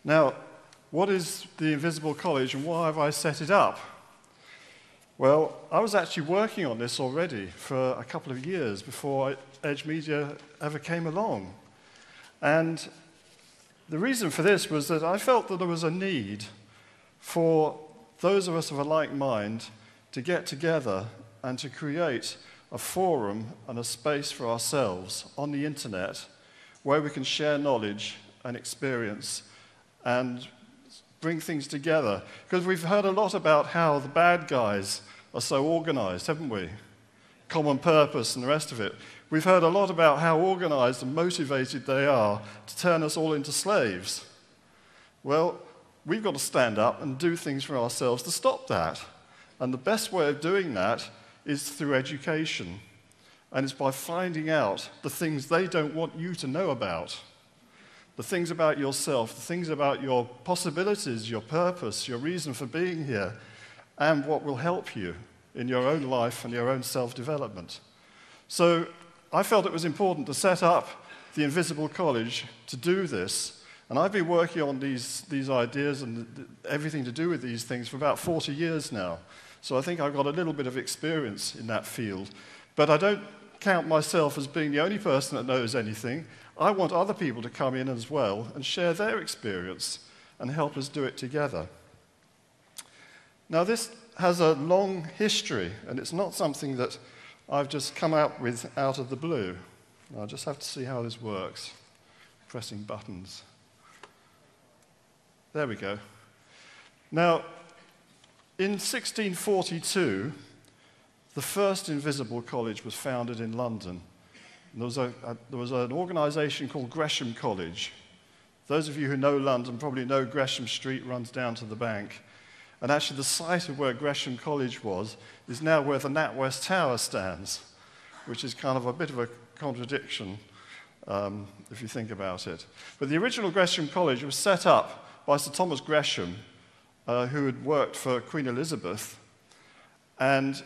Now, what is the Invisible College and why have I set it up? Well, I was actually working on this already for a couple of years before Edge Media ever came along. And the reason for this was that I felt that there was a need for those of us of a like mind to get together and to create a forum and a space for ourselves on the internet where we can share knowledge and experience and bring things together. Because we've heard a lot about how the bad guys are so organized, haven't we? Common purpose and the rest of it. We've heard a lot about how organized and motivated they are to turn us all into slaves. Well, we've got to stand up and do things for ourselves to stop that. And the best way of doing that is through education. And it's by finding out the things they don't want you to know about. The things about yourself, the things about your possibilities, your purpose, your reason for being here, and what will help you in your own life and your own self-development. So I felt it was important to set up the Invisible College to do this. And I've been working on these ideas and everything to do with these things for about 40 years now. So I think I've got a little bit of experience in that field. But I don't count myself as being the only person that knows anything. I want other people to come in as well and share their experience and help us do it together. Now, this has a long history, and it's not something that I've just come up with out of the blue. I just have to see how this works. Pressing buttons. There we go. Now, in 1642, the first Invisible College was founded in London. And there was an organization called Gresham College. Those of you who know London probably know Gresham Street runs down to the bank. And actually the site of where Gresham College was is now where the NatWest Tower stands, which is kind of a bit of a contradiction if you think about it. But the original Gresham College was set up by Sir Thomas Gresham, who had worked for Queen Elizabeth. And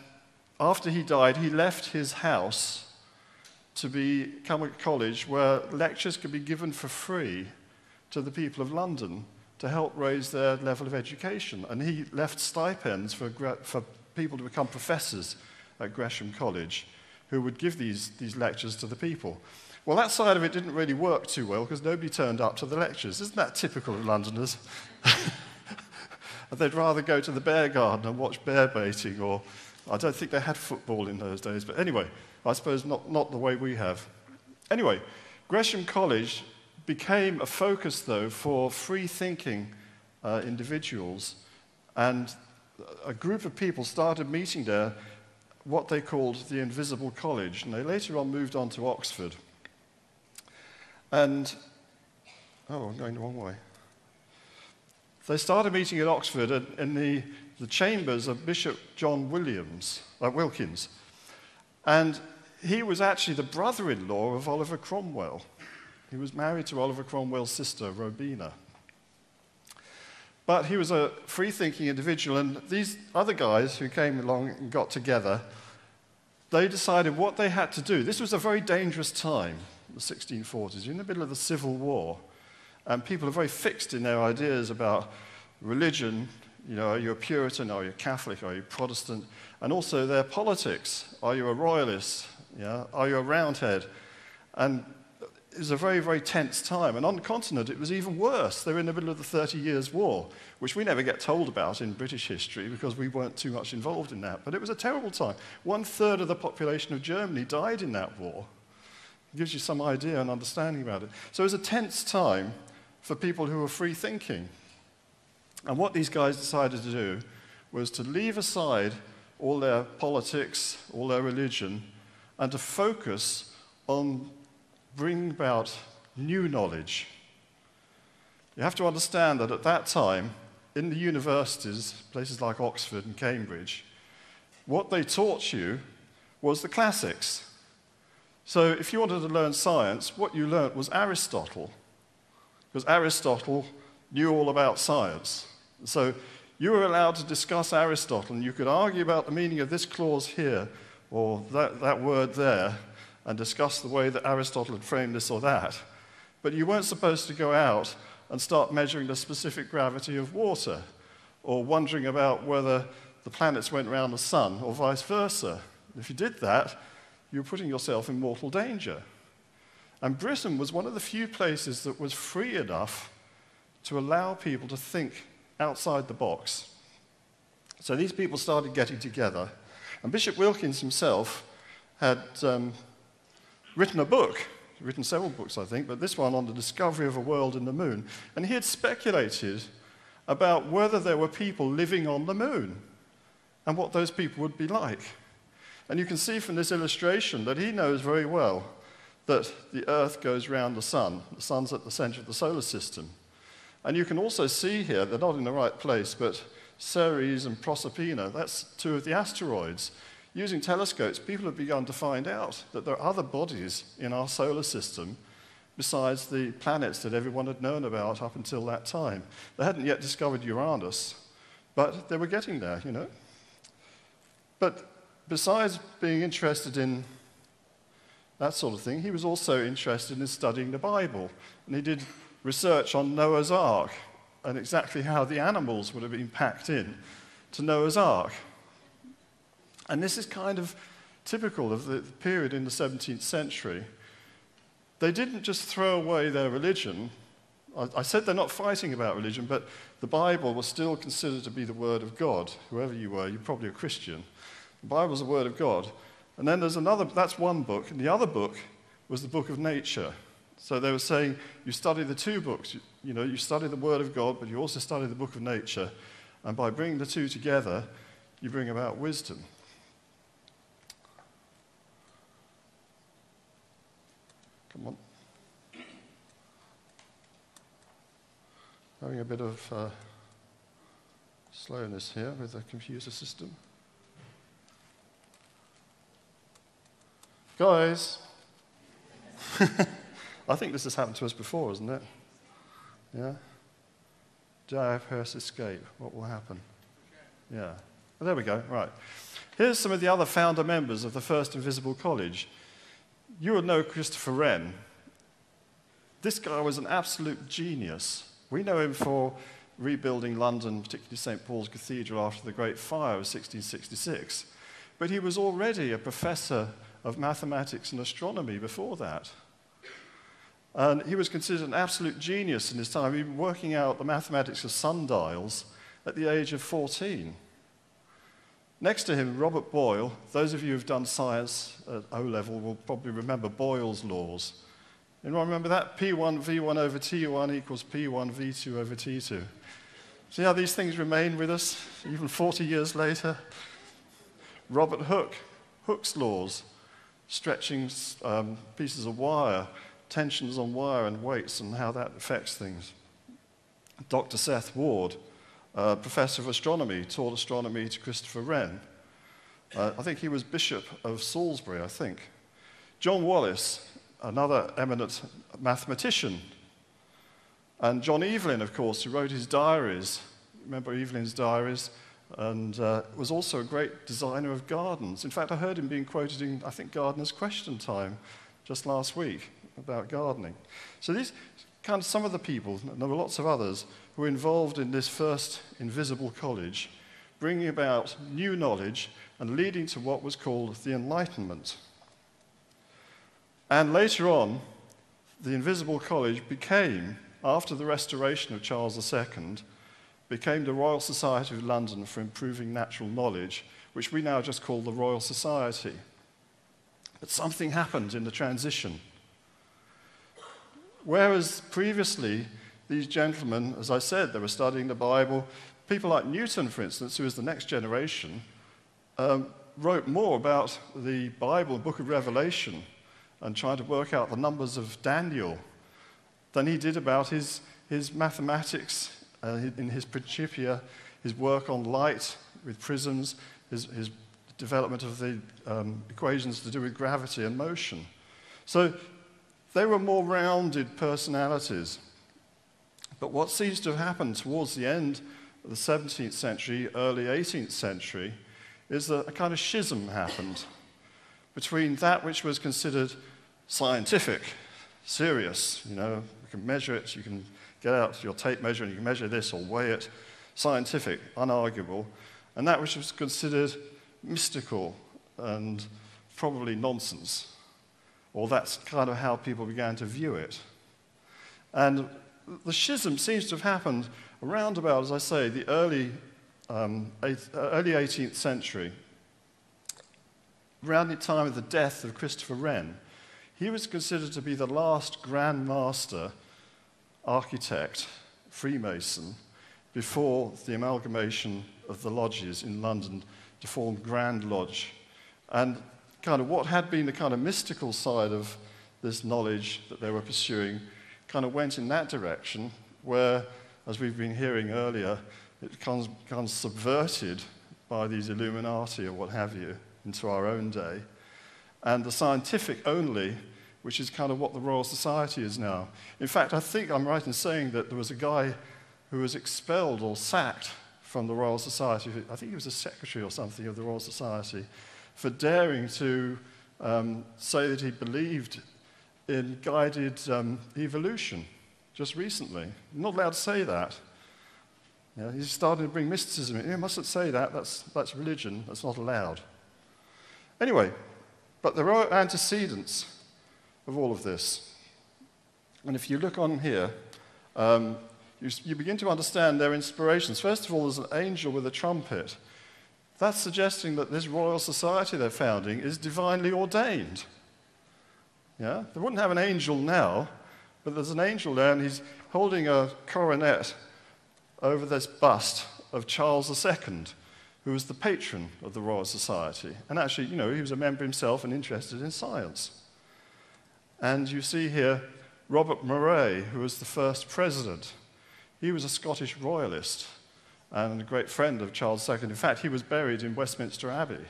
after he died, he left his house to become a college where lectures could be given for free to the people of London to help raise their level of education. And he left stipends for people to become professors at Gresham College who would give these lectures to the people. Well, that side of it didn't really work too well because nobody turned up to the lectures. Isn't that typical of Londoners? They'd rather go to the bear garden and watch bear baiting, or I don't think they had football in those days. But anyway, I suppose not the way we have. Anyway, Gresham College became a focus, though, for free-thinking individuals, and a group of people started meeting there, what they called the Invisible College, and they later on moved on to Oxford. And, oh, I'm going the wrong way. They started meeting at Oxford in the chambers of Bishop John Wilkins, and he was actually the brother-in-law of Oliver Cromwell. He was married to Oliver Cromwell's sister, Rowena. But he was a free-thinking individual, and these other guys who came along and got together, they decided what they had to do. This was a very dangerous time, the 1640s. You're in the middle of the Civil War, and people are very fixed in their ideas about religion. You know, are you a Puritan, are you a Catholic, are you Protestant? And also their politics. Are you a royalist? Yeah? Are you a Roundhead? And it was a very, very tense time. And on the continent, it was even worse. They were in the middle of the 30 Years' War, which we never get told about in British history because we weren't too much involved in that. But it was a terrible time. 1/3 of the population of Germany died in that war. It gives you some idea and understanding about it. So it was a tense time for people who were free-thinking. And what these guys decided to do was to leave aside all their politics, all their religion, and to focus on bringing about new knowledge. You have to understand that at that time, in the universities, places like Oxford and Cambridge, what they taught you was the classics. So if you wanted to learn science, what you learnt was Aristotle, because Aristotle knew all about science. So you were allowed to discuss Aristotle, and you could argue about the meaning of this clause here, or that word there, and discuss the way that Aristotle had framed this or that. But you weren't supposed to go out and start measuring the specific gravity of water, or wondering about whether the planets went around the sun, or vice versa. If you did that, you were putting yourself in mortal danger. And Britain was one of the few places that was free enough to allow people to think outside the box. So these people started getting together, and Bishop Wilkins himself had written a book, written several books, I think, but this one on the discovery of a world in the moon, and he had speculated about whether there were people living on the moon and what those people would be like. And you can see from this illustration that he knows very well that the Earth goes round the sun. The sun's at the center of the solar system. And you can also see here, they're not in the right place, but Ceres and Proserpina, that's two of the asteroids. Using telescopes, people have begun to find out that there are other bodies in our solar system besides the planets that everyone had known about up until that time. They hadn't yet discovered Uranus, but they were getting there, you know. But besides being interested in that sort of thing, he was also interested in studying the Bible. And he did research on Noah's Ark and exactly how the animals would have been packed in to Noah's Ark. And this is kind of typical of the period in the 17th century. They didn't just throw away their religion. I said they're not fighting about religion, but the Bible was still considered to be the Word of God. Whoever you were, you're probably a Christian. The Bible is the Word of God. And then there's another, that's one book, and the other book was the book of nature. So they were saying, you study the two books, you know, you study the Word of God, but you also study the book of nature, and by bringing the two together, you bring about wisdom. Come on. Having a bit of slowness here with the computer system. Guys, I think this has happened to us before, hasn't it? Yeah? JFS escape, what will happen? Yeah. Well, there we go, right. Here's some of the other founder members of the First Invisible College. You would know Christopher Wren. This guy was an absolute genius. We know him for rebuilding London, particularly St. Paul's Cathedral, after the Great Fire of 1666. But he was already a professor of mathematics and astronomy before that. And he was considered an absolute genius in his time. He was working out the mathematics of sundials at the age of 14. Next to him, Robert Boyle. Those of you who've done science at O-level will probably remember Boyle's laws. Anyone remember that? P1 V1 over T1 equals P1 V2 over T2. See how these things remain with us, even 40 years later? Robert Hooke, Hooke's laws, stretching pieces of wire, tensions on wire and weights and how that affects things. Dr. Seth Ward, professor of astronomy, taught astronomy to Christopher Wren. I think he was Bishop of Salisbury, I think. John Wallis, another eminent mathematician. And John Evelyn, of course, who wrote his diaries. Remember Evelyn's diaries? And was also a great designer of gardens. In fact, I heard him being quoted in, I think, Gardener's Question Time just last week about gardening. So these kind of some of the people, and there were lots of others, who were involved in this first invisible college, bringing about new knowledge and leading to what was called the Enlightenment. And later on, the Invisible College became, after the restoration of Charles II, became the Royal Society of London for Improving Natural Knowledge, which we now just call the Royal Society. But something happened in the transition. Whereas previously, these gentlemen, as I said, they were studying the Bible. People like Newton, for instance, who was the next generation, wrote more about the Bible, the book of Revelation, and trying to work out the numbers of Daniel than he did about his mathematics, in his Principia, his work on light with prisms, his development of the equations to do with gravity and motion. So they were more rounded personalities. But what seems to have happened towards the end of the 17th century, early 18th century, is that a kind of schism happened between that which was considered scientific, serious, you know, you can measure it, you can get out your tape measure and you can measure this or weigh it. Scientific, unarguable. And that which was considered mystical and probably nonsense. Or that's kind of how people began to view it. And the schism seems to have happened around about, as I say, the early 18th century, around the time of the death of Christopher Wren. He was considered to be the last Grand Master architect, Freemason, before the amalgamation of the lodges in London to form Grand Lodge. And kind of what had been the kind of mystical side of this knowledge that they were pursuing kind of went in that direction, where, as we've been hearing earlier, it becomes subverted by these Illuminati or what have you into our own day. And the scientific only, which is kind of what the Royal Society is now. In fact, I think I'm right in saying that there was a guy who was expelled or sacked from the Royal Society. I think he was a secretary or something of the Royal Society, for daring to say that he believed in guided evolution just recently. You're not allowed to say that. You know, he's starting to bring mysticism in. You mustn't say that. That's religion. That's not allowed. Anyway, but there are antecedents of all of this. And if you look on here, you begin to understand their inspirations. First of all, there's an angel with a trumpet. That's suggesting that this Royal Society they're founding is divinely ordained. Yeah? They wouldn't have an angel now, but there's an angel there, and he's holding a coronet over this bust of Charles II, who was the patron of the Royal Society. And actually, you know, he was a member himself and interested in science. And you see here Robert Murray, who was the first president. He was a Scottish royalist and a great friend of Charles II. In fact, he was buried in Westminster Abbey.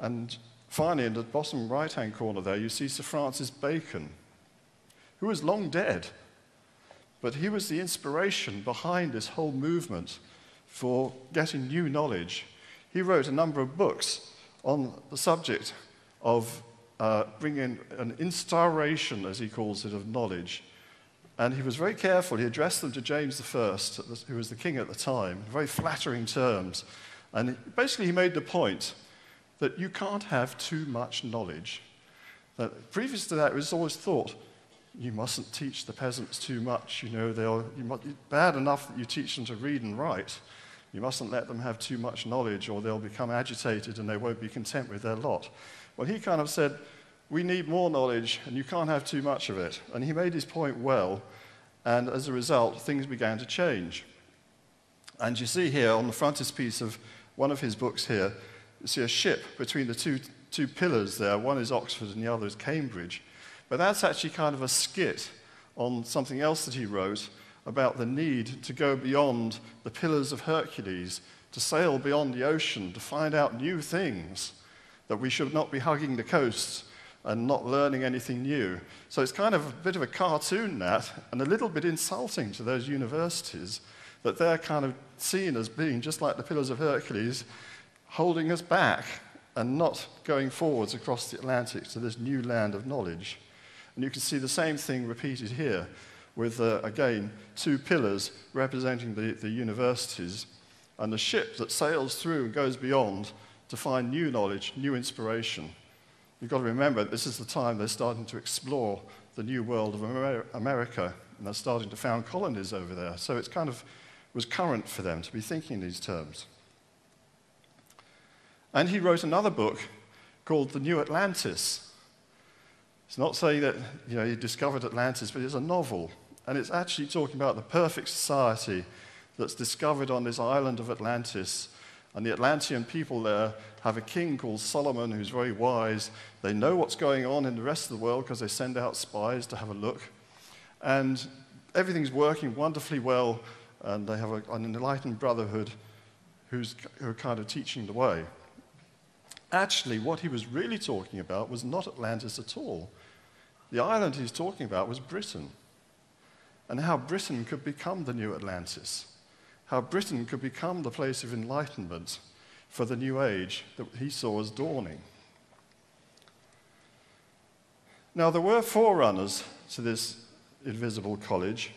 And finally, in the bottom right-hand corner there, you see Sir Francis Bacon, who was long dead, but he was the inspiration behind this whole movement for getting new knowledge. He wrote a number of books on the subject of bringing an instauration, as he calls it, of knowledge. And he was very careful. He addressed them to James I, who was the king at the time, in very flattering terms. And basically he made the point that you can't have too much knowledge. That previous to that, it was always thought, you mustn't teach the peasants too much. You know, bad enough that you teach them to read and write. You mustn't let them have too much knowledge, or they'll become agitated and they won't be content with their lot. Well, he kind of said, we need more knowledge, and you can't have too much of it. And he made his point well, and as a result, things began to change. And you see here, on the frontispiece of one of his books here, you see a ship between the two pillars there. One is Oxford and the other is Cambridge. But that's actually kind of a skit on something else that he wrote about the need to go beyond the Pillars of Hercules, to sail beyond the ocean, to find out new things, that we should not be hugging the coasts and not learning anything new. So it's kind of a bit of a cartoon, that, and a little bit insulting to those universities, that they're kind of seen as being just like the Pillars of Hercules, holding us back and not going forwards across the Atlantic to this new land of knowledge. And you can see the same thing repeated here with, again, two pillars representing the universities and the ship that sails through and goes beyond to find new knowledge, new inspiration. You've got to remember, this is the time they're starting to explore the new world of America, and they're starting to found colonies over there. So it's kind of was current for them to be thinking in these terms. And he wrote another book called The New Atlantis. It's not saying that he discovered Atlantis, but it's a novel. And it's actually talking about the perfect society that's discovered on this island of Atlantis. And the Atlantean people there have a king called Solomon who's very wise. They know what's going on in the rest of the world because they send out spies to have a look. And everything's working wonderfully well, and they have an enlightened brotherhood who are kind of teaching the way. Actually, what he was really talking about was not Atlantis at all. The island he's talking about was Britain, and how Britain could become the new Atlantis, how Britain could become the place of enlightenment for the new age that he saw as dawning. Now, there were forerunners to this invisible college,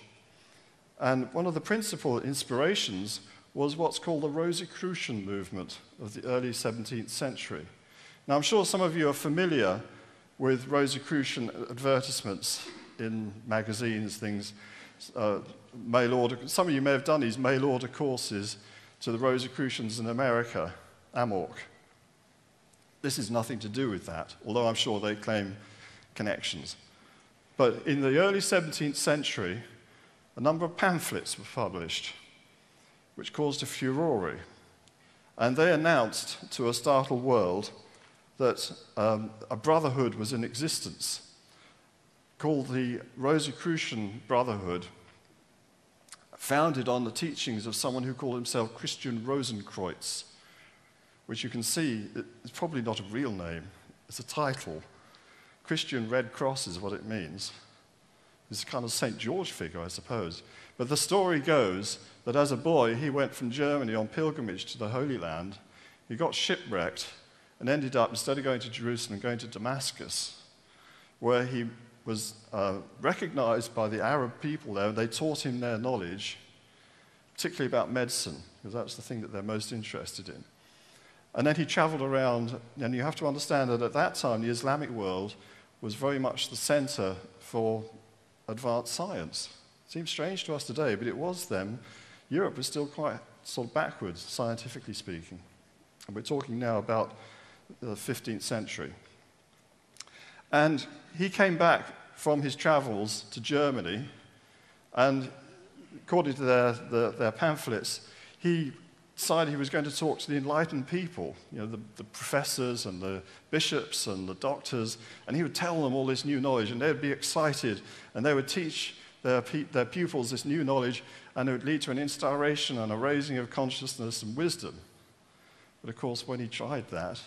And one of the principal inspirations was what's called the Rosicrucian movement of the early 17th century. Now, I'm sure some of you are familiar with Rosicrucian advertisements in magazines, things, mail order. Some of you may have done these mail order courses to the Rosicrucians in America, AMORC. This is nothing to do with that, although I'm sure they claim connections. But in the early 17th century, a number of pamphlets were published, which caused a furore. And they announced to a startled world that a brotherhood was in existence called the Rosicrucian Brotherhood, founded on the teachings of someone who called himself Christian Rosenkreuz, which you can see is probably not a real name, it's a title. Christian Red Cross is what it means. It's a kind of St. George figure, I suppose. But the story goes that as a boy, he went from Germany on pilgrimage to the Holy Land. He got shipwrecked and ended up, instead of going to Jerusalem, going to Damascus, where he was recognized by the Arab people there. They taught him their knowledge, particularly about medicine, because that's the thing that they're most interested in. And then he traveled around, and you have to understand that at that time, the Islamic world was very much the center for advanced science. Seems strange to us today, but it was then. Europe was still quite sort of backwards, scientifically speaking. And we're talking now about the 15th century. And he came back from his travels to Germany, and according to their pamphlets, he decided he was going to talk to the enlightened people, you know, the professors and the bishops and the doctors, and he would tell them all this new knowledge, and they would be excited, and they would teach their pupils this new knowledge, and it would lead to an instauration and a raising of consciousness and wisdom. But of course, when he tried that,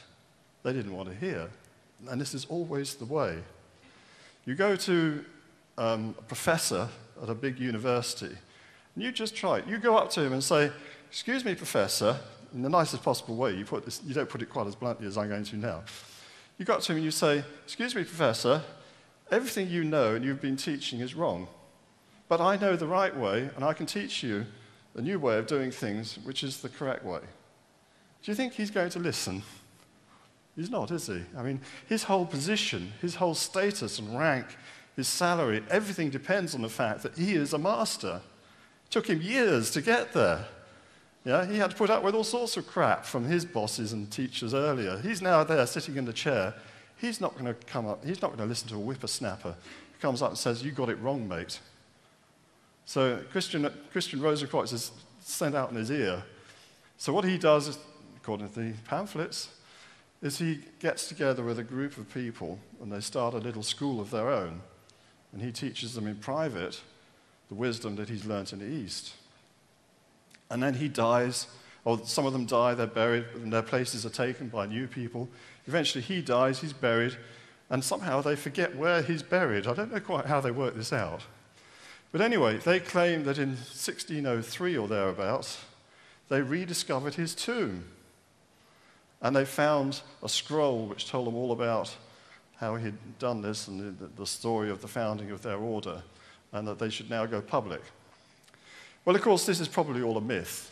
they didn't want to hear. And this is always the way. You go to a professor at a big university, and you just try it. You go up to him and say, "Excuse me, professor," in the nicest possible way. You don't put it quite as bluntly as I'm going to now. You go up to him and you say, "Excuse me, professor, everything you know and you've been teaching is wrong. But I know the right way, and I can teach you a new way of doing things, which is the correct way." Do you think he's going to listen? He's not, is he? I mean, his whole position, his whole status and rank, his salary, everything depends on the fact that he is a master. It took him years to get there. Yeah, he had to put up with all sorts of crap from his bosses and teachers earlier. He's now there sitting in the chair. He's not going to come up, he's not going to listen to a whippersnapper who comes up and says, "You got it wrong, mate." So Christian Rosenkreuz is sent out in his ear. So what he does, according to the pamphlets, is he gets together with a group of people and they start a little school of their own. And he teaches them in private the wisdom that he's learnt in the East. And then he dies, or some of them die, they're buried, and their places are taken by new people. Eventually he dies, he's buried, and somehow they forget where he's buried. I don't know quite how they work this out. But anyway, they claim that in 1603 or thereabouts, they rediscovered his tomb. And they found a scroll which told them all about how he'd done this and the story of the founding of their order, and that they should now go public. Well, of course, this is probably all a myth.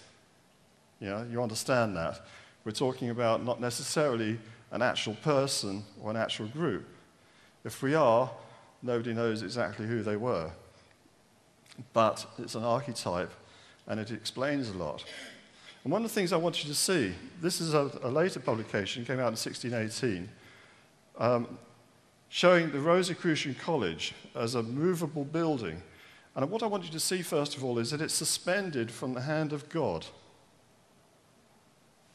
You understand that. We're talking about not necessarily an actual person or an actual group. If we are, nobody knows exactly who they were. But it's an archetype, and it explains a lot. And one of the things I want you to see, this is a later publication, came out in 1618, showing the Rosicrucian College as a movable building. And what I want you to see, first of all, is that it's suspended from the hand of God.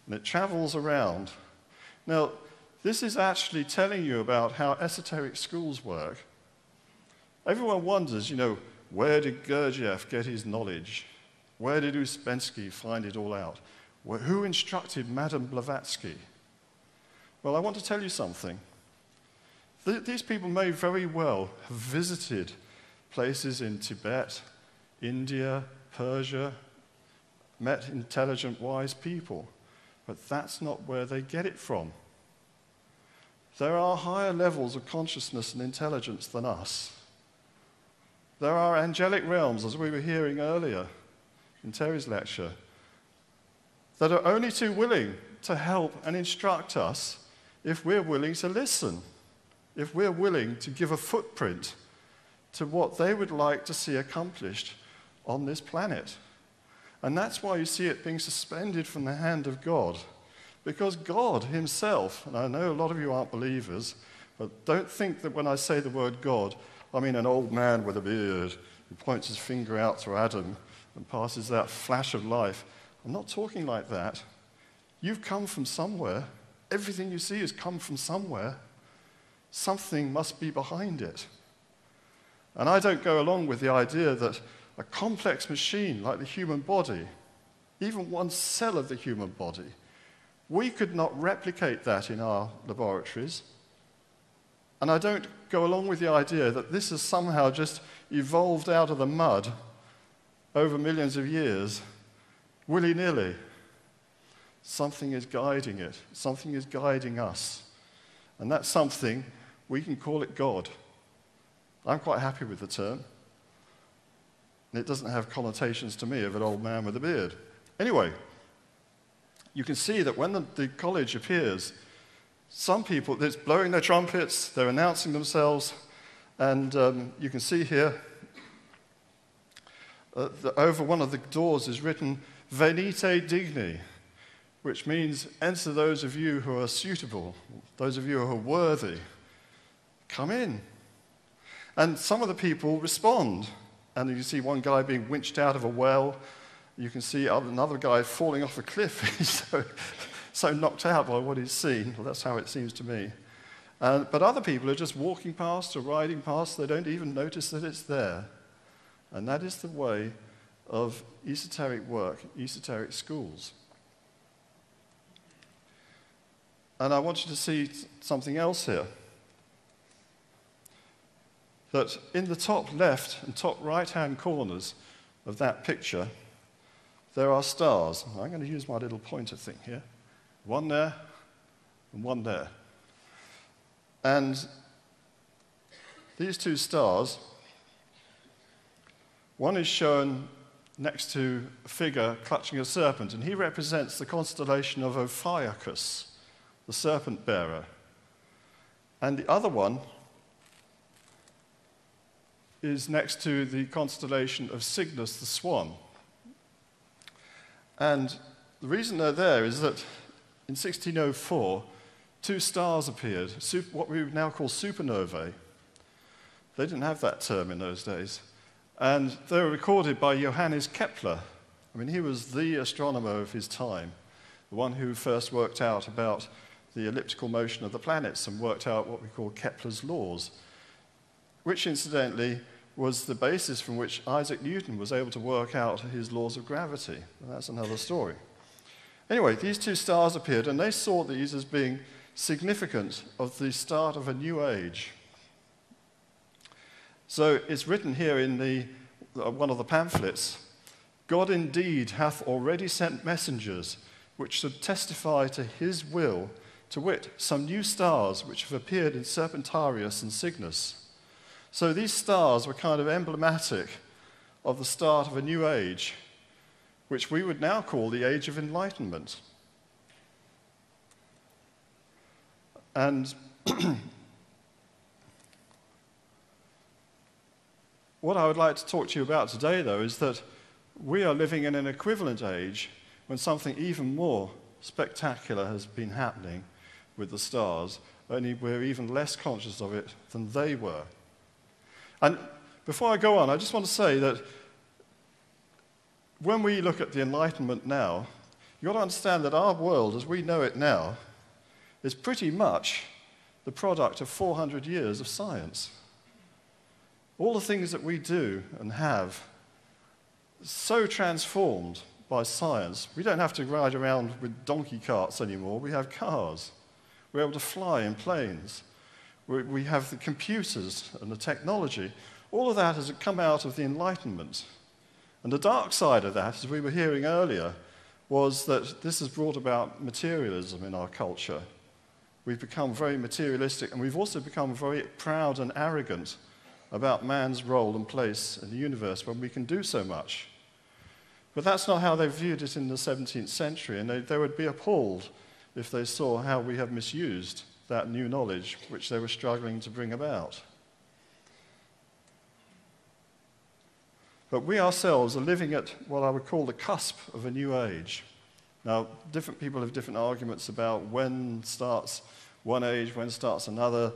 And it travels around. Now, this is actually telling you about how esoteric schools work. Everyone wonders, where did Gurdjieff get his knowledge? Where did Uspensky find it all out? Who instructed Madame Blavatsky? Well, I want to tell you something. These people may very well have visited places in Tibet, India, Persia, met intelligent, wise people, but that's not where they get it from. There are higher levels of consciousness and intelligence than us. There are angelic realms, as we were hearing earlier in Terry's lecture, that are only too willing to help and instruct us if we're willing to listen, if we're willing to give a footprint to what they would like to see accomplished on this planet. And that's why you see it being suspended from the hand of God, because God himself, and I know a lot of you aren't believers, but don't think that when I say the word God, I mean an old man with a beard who points his finger out to Adam and passes that flash of life. I'm not talking like that. You've come from somewhere. Everything you see has come from somewhere. Something must be behind it. And I don't go along with the idea that a complex machine like the human body, even one cell of the human body, we could not replicate that in our laboratories. And I don't go along with the idea that this has somehow just evolved out of the mud over millions of years, willy-nilly. Something is guiding it. Something is guiding us. And that something, we can call it God. I'm quite happy with the term. And it doesn't have connotations to me of an old man with a beard. Anyway, you can see that when the college appears, some people, they're blowing their trumpets, they're announcing themselves, and you can see here that over one of the doors is written, Venite Digni, which means, enter those of you who are suitable, those of you who are worthy. Come in. And some of the people respond. And you see one guy being winched out of a well. You can see another guy falling off a cliff. He's so knocked out by what he's seen. Well, that's how it seems to me. But other people are just walking past or riding past. They don't even notice that it's there. And that is the way of esoteric work, esoteric schools. And I want you to see something else here. That in the top left and top right-hand corners of that picture, there are stars. I'm going to use my little pointer thing here. One there and one there. And these two stars, one is shown next to a figure clutching a serpent, and he represents the constellation of Ophiuchus, the serpent bearer. And the other one is next to the constellation of Cygnus, the swan. And the reason they're there is that in 1604, two stars appeared, what we would now call supernovae. They didn't have that term in those days. And they were recorded by Johannes Kepler. I mean, he was the astronomer of his time, the one who first worked out about the elliptical motion of the planets and worked out what we call Kepler's laws, which incidentally was the basis from which Isaac Newton was able to work out his laws of gravity. And that's another story. Anyway, these two stars appeared, and they saw these as being significant of the start of a new age. So it's written here in one of the pamphlets, God indeed hath already sent messengers which should testify to his will, to wit, some new stars which have appeared in Serpentarius and Cygnus. So these stars were kind of emblematic of the start of a new age, which we would now call the Age of Enlightenment. And what I would like to talk to you about today, though, is that we are living in an equivalent age when something even more spectacular has been happening with the stars, only we're even less conscious of it than they were. And before I go on, I just want to say that when we look at the Enlightenment now, you've got to understand that our world, as we know it now, is pretty much the product of 400 years of science. All the things that we do and have, so transformed by science. We don't have to ride around with donkey carts anymore. We have cars. We're able to fly in planes. We have the computers and the technology. All of that has come out of the Enlightenment. And the dark side of that, as we were hearing earlier, was that this has brought about materialism in our culture. We've become very materialistic, and we've also become very proud and arrogant about man's role and place in the universe when we can do so much. But that's not how they viewed it in the 17th century, and they would be appalled if they saw how we have misused that new knowledge which they were struggling to bring about. But we ourselves are living at what I would call the cusp of a new age. Now, different people have different arguments about when starts one age, when starts another,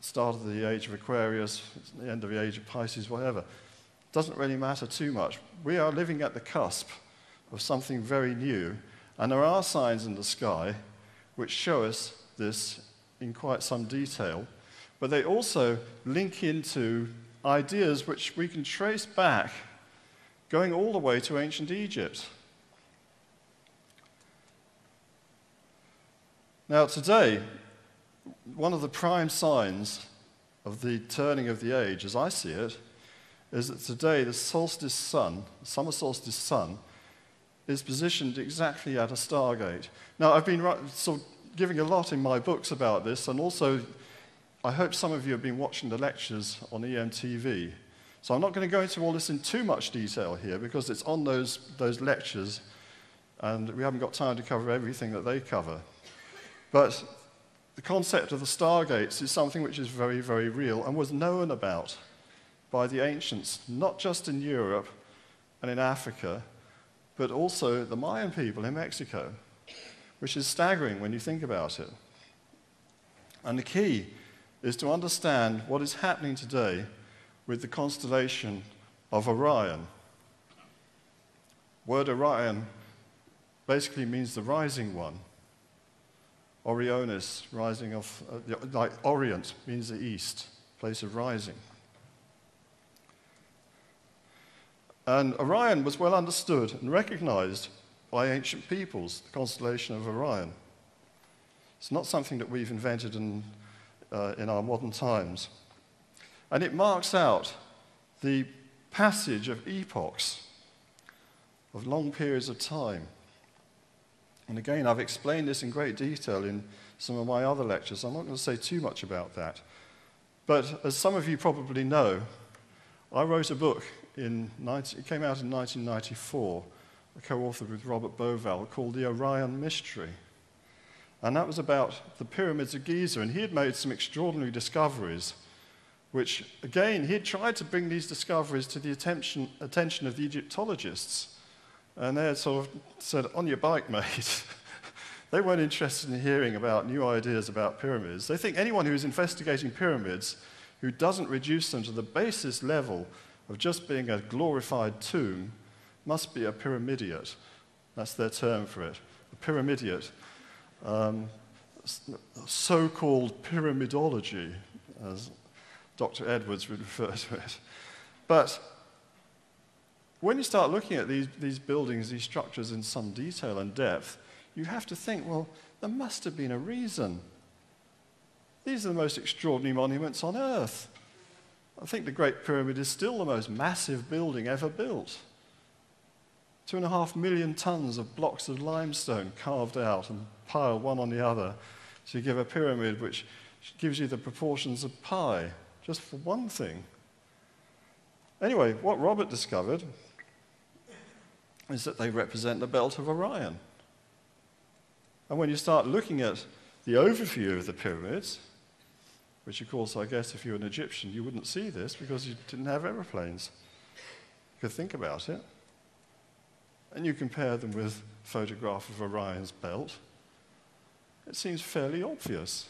start of the age of Aquarius, the end of the age of Pisces, whatever. It doesn't really matter too much. We are living at the cusp of something very new, and there are signs in the sky which show us this in quite some detail, but they also link into ideas which we can trace back, going all the way to ancient Egypt. Now, today, one of the prime signs of the turning of the age, as I see it, is that today the solstice sun, summer solstice sun, is positioned exactly at a stargate. Now, I've been sort of giving a lot in my books about this, and also I hope some of you have been watching the lectures on EMTV. So I'm not going to go into all this in too much detail here, because it's on those lectures, and we haven't got time to cover everything that they cover. But the concept of the stargates is something which is very, very real and was known about by the ancients, not just in Europe and in Africa, but also the Mayan people in Mexico, which is staggering when you think about it. And the key is to understand what is happening today with the constellation of Orion. Word Orion basically means the rising one. Orionis, rising of, like Orient means the east, place of rising. And Orion was well understood and recognized by ancient peoples, the constellation of Orion. It's not something that we've invented in our modern times. And it marks out the passage of epochs, of long periods of time. And again, I've explained this in great detail in some of my other lectures. I'm not going to say too much about that. But as some of you probably know, I wrote a book, it came out in 1994, co-authored with Robert Bovell, called The Orion Mystery. And that was about the pyramids of Giza, and he had made some extraordinary discoveries, which, again, he had tried to bring these discoveries to the attention of the Egyptologists. And they had sort of said, on your bike, mate. They weren't interested in hearing about new ideas about pyramids. They think anyone who is investigating pyramids who doesn't reduce them to the basis level of just being a glorified tomb must be a pyramidiot. That's their term for it, a pyramidiot. So-called pyramidology, as Dr. Edwards would refer to it. But when you start looking at these buildings, these structures in some detail and depth, you have to think, well, there must have been a reason. These are the most extraordinary monuments on Earth. I think the Great Pyramid is still the most massive building ever built. 2.5 million tons of blocks of limestone carved out and piled one on the other to give a pyramid which gives you the proportions of pi, just for one thing. Anyway, what Robert discovered is that they represent the belt of Orion. And when you start looking at the overview of the pyramids, which of course I guess if you're an Egyptian you wouldn't see this because you didn't have aeroplanes. You could think about it. And you compare them with a photograph of Orion's belt, it seems fairly obvious.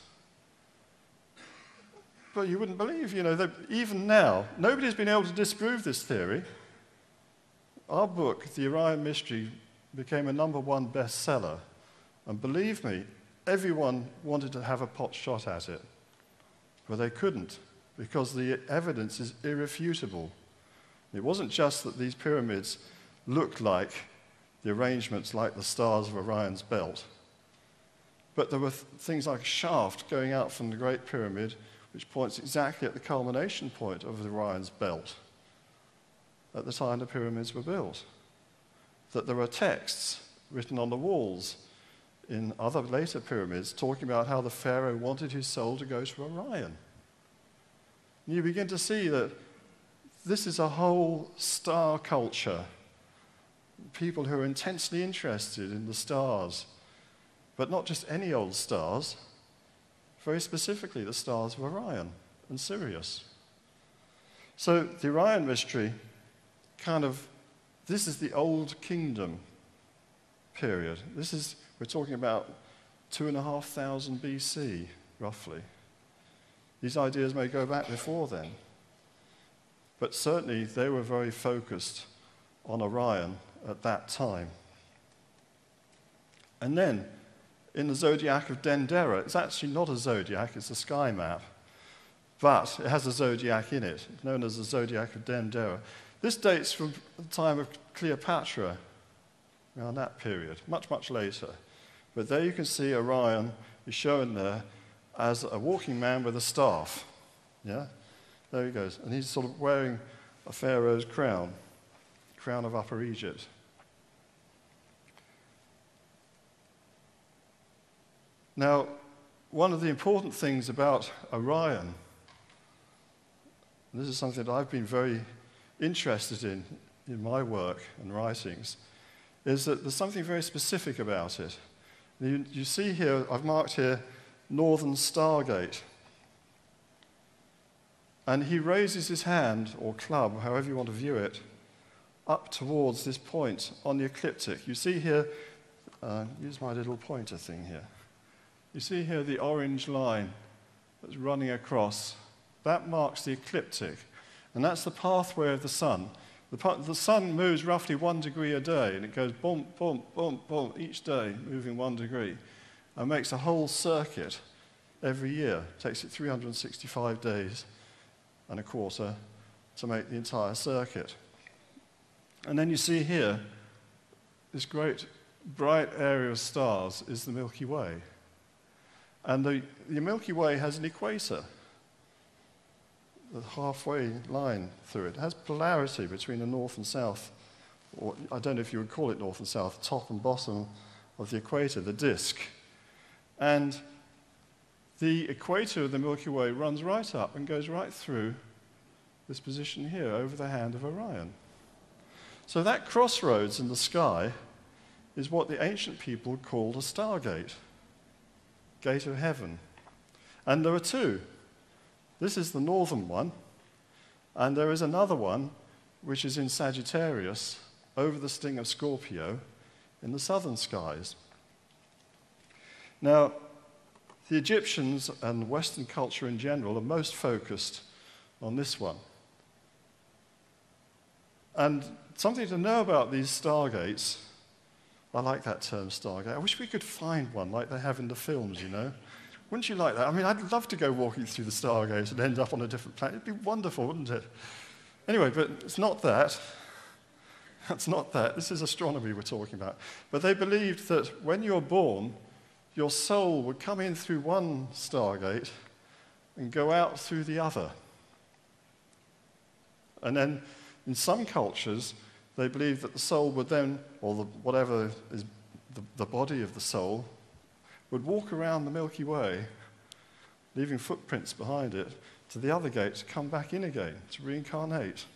But you wouldn't believe, that even now, nobody's been able to disprove this theory. Our book, The Orion Mystery, became a #1 bestseller. And believe me, everyone wanted to have a pot shot at it. But they couldn't, because the evidence is irrefutable. It wasn't just that these pyramids looked like the arrangements like the stars of Orion's belt, but there were things like a shaft going out from the Great Pyramid, which points exactly at the culmination point of Orion's belt at the time the pyramids were built. That there are texts written on the walls in other later pyramids talking about how the pharaoh wanted his soul to go to Orion. And you begin to see that this is a whole star culture. People who are intensely interested in the stars, but not just any old stars, very specifically the stars of Orion and Sirius. So the Orion mystery this is the Old Kingdom period. We're talking about 2,500 BC, roughly. These ideas may go back before then. But certainly they were very focused on Orion at that time. And then, in the zodiac of Dendera, it's actually not a zodiac, it's a sky map, but it has a zodiac in it, known as the zodiac of Dendera. This dates from the time of Cleopatra, around that period, much, much later. But there you can see Orion is shown there as a walking man with a staff. Yeah? There he goes. And he's sort of wearing a pharaoh's crown of Upper Egypt. Now, one of the important things about Orion, and this is something that I've been very interested in my work and writings, is that there's something very specific about it. You see here, I've marked here, Northern Stargate. And he raises his hand, or club, however you want to view it, up towards this point on the ecliptic. You see here, use my little pointer thing here. You see here the orange line that's running across. That marks the ecliptic. And that's the pathway of the sun. The sun moves roughly 1 degree a day, and it goes boom, boom, boom, boom, each day, moving 1 degree, and makes a whole circuit every year. It takes it 365 days and a quarter to make the entire circuit. And then you see here, this great bright area of stars is the Milky Way. And the Milky Way has an equator, the halfway line through it. It has polarity between the north and south, or I don't know if you would call it north and south, top and bottom of the equator, the disk. And the equator of the Milky Way runs right up and goes right through this position here, over the hand of Orion. So that crossroads in the sky is what the ancient people called a stargate, gate of heaven. And there are two. This is the northern one, and there is another one which is in Sagittarius, over the sting of Scorpio, in the southern skies. Now, the Egyptians and Western culture in general are most focused on this one. And something to know about these stargates, I like that term stargate. I wish we could find one like they have in the films, you know. Wouldn't you like that? I mean, I'd love to go walking through the stargate and end up on a different planet. It'd be wonderful, wouldn't it? Anyway, but it's not that. That's not that. This is astronomy we're talking about. But they believed that when you're born, your soul would come in through one stargate and go out through the other. And then in some cultures, they believe that the soul would then, or whatever is the body of the soul, would walk around the Milky Way, leaving footprints behind it, to the other gate to come back in again, to reincarnate.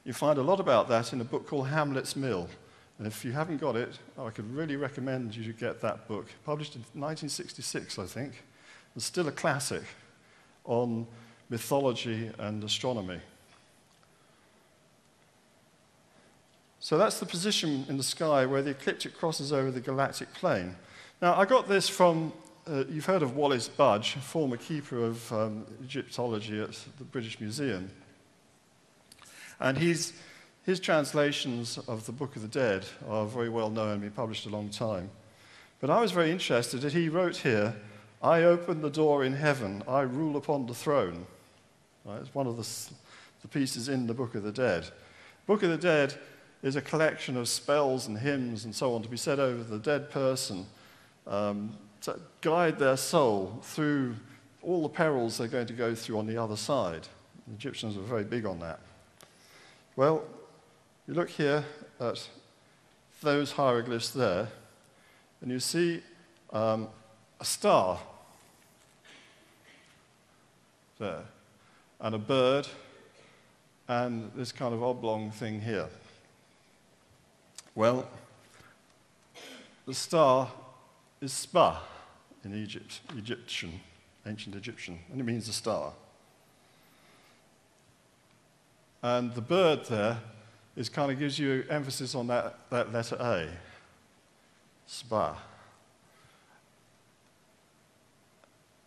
You find a lot about that in a book called Hamlet's Mill. And if you haven't got it, I could really recommend you to get that book. Published in 1966, I think. It's still a classic on mythology and astronomy. So that's the position in the sky where the ecliptic crosses over the galactic plane. Now, I got this from, you've heard of Wallis Budge, former keeper of Egyptology at the British Museum. And his translations of the Book of the Dead are very well known, been published a long time. But I was very interested that he wrote here, "I open the door in heaven, I rule upon the throne." Right? It's one of the pieces in the Book of the Dead. Book of the Dead is a collection of spells and hymns and so on to be said over the dead person to guide their soul through all the perils they're going to go through on the other side. The Egyptians were very big on that. Well, you look here at those hieroglyphs there, and you see a star. there, and a bird, and this kind of oblong thing here. Well, the star is Spa in Egyptian, ancient Egyptian, and it means a star. And the bird there kind of gives you emphasis on that letter A, Spa.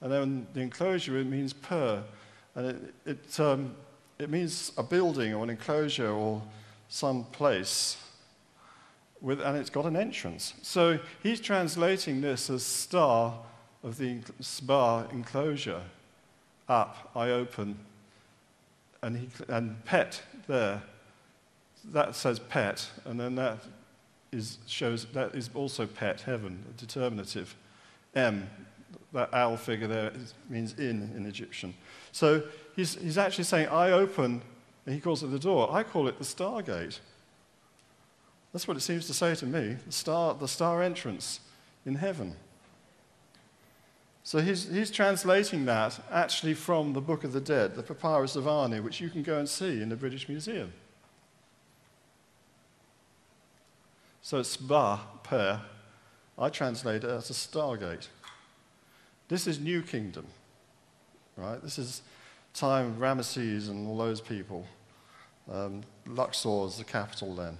And then the enclosure, it means per, and it means a building or an enclosure or some place, and it's got an entrance. So he's translating this as star of the Spa enclosure, up, I open, and pet there, that says pet, and then that is also pet, heaven, a determinative. M, that owl figure there means in Egyptian. So he's actually saying, I open, and he calls it the door. I call it the Stargate. That's what it seems to say to me, the star entrance in heaven. So he's translating that actually from the Book of the Dead, the Papyrus of Ani, which you can go and see in the British Museum. So it's Spa, per. I translate it as a Stargate. This is New Kingdom, right? This is time of Ramesses and all those people. Luxor is the capital then.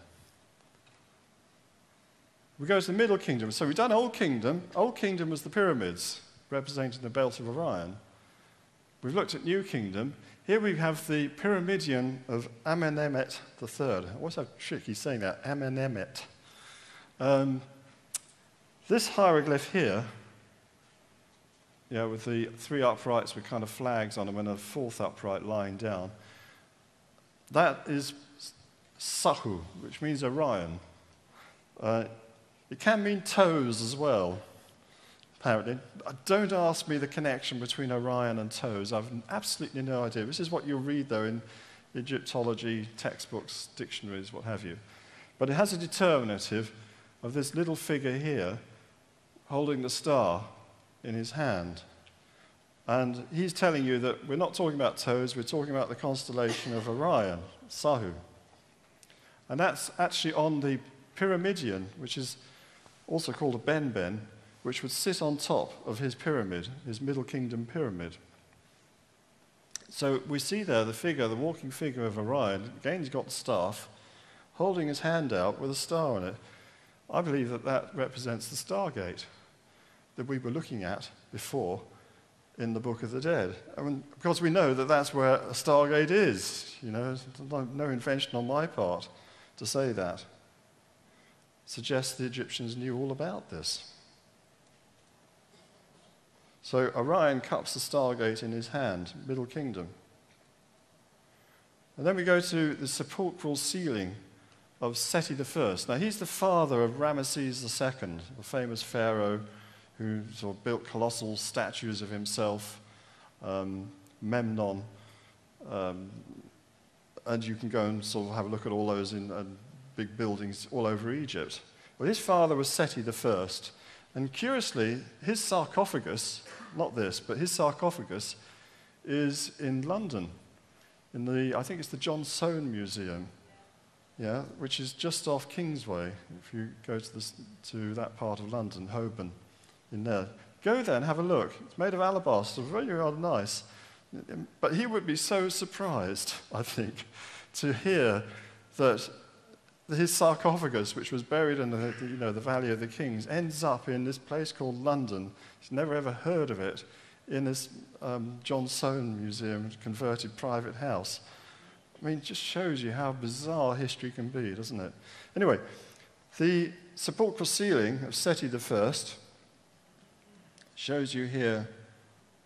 We go to the Middle Kingdom. So we've done Old Kingdom. Old Kingdom was the pyramids, representing the belt of Orion. We've looked at New Kingdom. Here we have the Pyramidion of Amenemhet III. I always have tricky saying that, Amenemhet. This hieroglyph here, with the three uprights with kind of flags on them and a fourth upright lying down, that is Sahu, which means Orion. It can mean toes as well, apparently. Don't ask me the connection between Orion and toes. I've absolutely no idea. This is what you'll read, though, in Egyptology textbooks, dictionaries, what have you. But it has a determinative of this little figure here holding the star in his hand. And he's telling you that we're not talking about toes, we're talking about the constellation of Orion, Sahu. And that's actually on the Pyramidion, which is also called a Ben-Ben, which would sit on top of his pyramid, his Middle Kingdom pyramid. So we see there the figure, the walking figure of Orion. Again, he's got the staff, holding his hand out with a star on it. I believe that represents the Stargate that we were looking at before in the Book of the Dead. I mean, because we know that that's where a Stargate is. It's no invention on my part to say that. Suggests the Egyptians knew all about this. So Orion cups the Stargate in his hand, Middle Kingdom. And then we go to the sepulchral ceiling of Seti I. Now, he's the father of Ramesses II, the famous pharaoh who sort of built colossal statues of himself, Memnon, and you can go and sort of have a look at all those in big buildings all over Egypt. Well, his father was Seti I, and curiously, his sarcophagus, not this, but his sarcophagus is in London, I think it's the John Soane Museum, which is just off Kingsway, if you go to that part of London, Holborn, in there. Go there and have a look. It's made of alabaster, very rather nice. But he would be so surprised, I think, to hear that his sarcophagus, which was buried in the Valley of the Kings, ends up in this place called London. He's never ever heard of it, in this John Soane Museum, converted private house. I mean, it just shows you how bizarre history can be, doesn't it? Anyway, the sepulchral ceiling of Seti I shows you here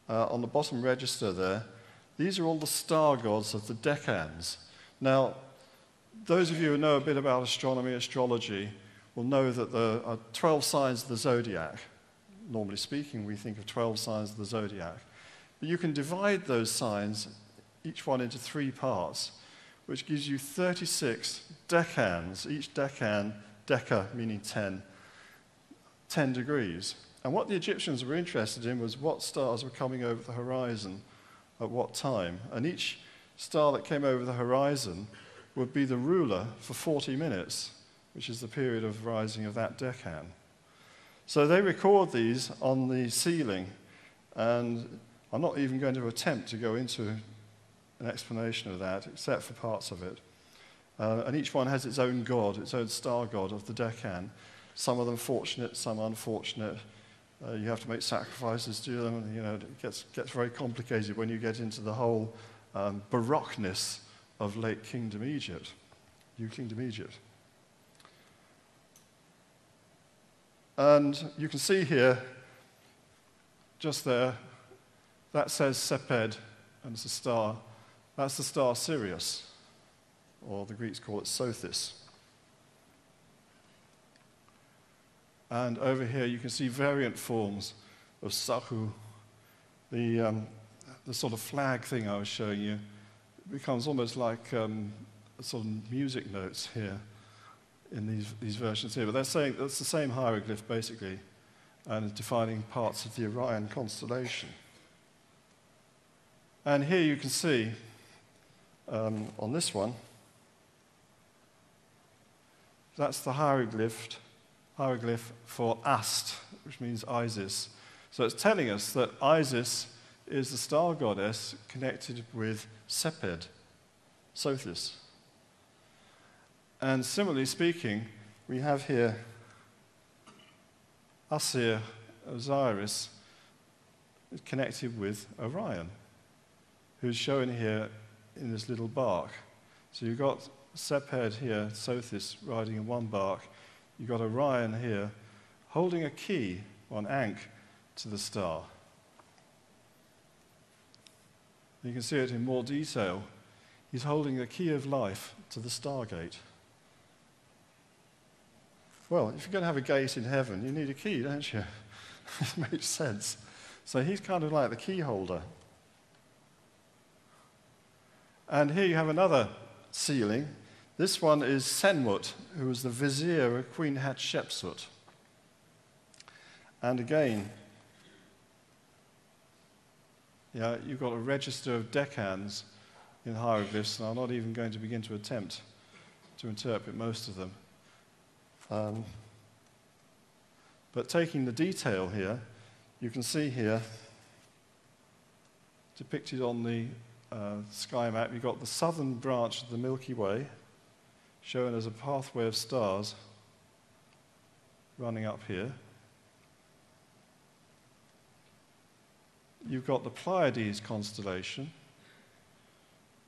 on the bottom register there. These are all the star gods of the decans. Now, those of you who know a bit about astronomy, astrology, will know that there are 12 signs of the zodiac. Normally speaking, we think of 12 signs of the zodiac. But you can divide those signs, each one into 3 parts, which gives you 36 decans, each decan, deca meaning 10 degrees. And what the Egyptians were interested in was what stars were coming over the horizon at what time. And each star that came over the horizon would be the ruler for 40 minutes, which is the period of rising of that decan. So they record these on the ceiling, and I'm not even going to attempt to go into an explanation of that, except for parts of it. And each one has its own god, its own star god of the decan. Some of them fortunate, some unfortunate. You have to make sacrifices to them. And, it gets very complicated when you get into the whole baroqueness of late Kingdom Egypt, New Kingdom Egypt. And you can see here, just there, that says Seped, and it's a star. That's the star Sirius, or the Greeks call it Sothis. And over here you can see variant forms of Sahu. The sort of flag thing I was showing you becomes almost like sort of music notes here in these versions here. But they're saying that's the same hieroglyph basically, and defining parts of the Orion constellation. And here you can see on this one, that's the hieroglyph for Ast, which means Isis. So it's telling us that Isis is the star goddess connected with Seped, Sothis. And similarly speaking, we have here Asir, Osiris, connected with Orion, who's shown here in this little bark. So you've got Seped here, Sothis, riding in one bark. You've got Orion here, holding a key on Ankh to the star. You can see it in more detail. He's holding the key of life to the Stargate. Well, if you're going to have a gate in heaven, you need a key, don't you? It makes sense. So he's kind of like the key holder. And here you have another ceiling. This one is Senmut, who was the vizier of Queen Hatshepsut. And again, you've got a register of decans in hieroglyphs, and I'm not even going to begin to attempt to interpret most of them. But taking the detail here, you can see here, depicted on the sky map, you've got the southern branch of the Milky Way, shown as a pathway of stars running up here. You've got the Pleiades constellation,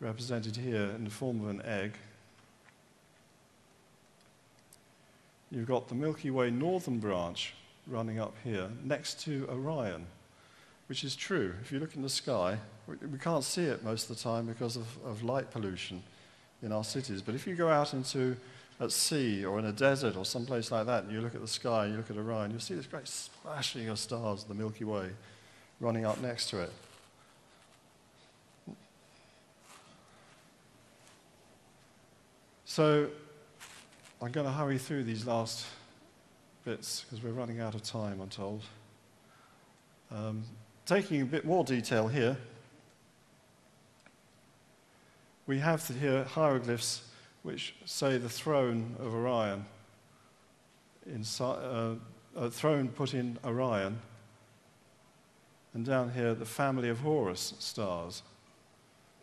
represented here in the form of an egg. You've got the Milky Way northern branch running up here next to Orion, which is true. If you look in the sky, we can't see it most of the time because of light pollution in our cities. But if you go out at sea or in a desert or someplace like that, and you look at the sky, you look at Orion, you'll see this great splashing of stars, the Milky Way, running up next to it. So I'm going to hurry through these last bits because we're running out of time, I'm told. Taking a bit more detail here, we have here hieroglyphs which say the throne of Orion, a throne put in Orion, and down here the family of Horus stars.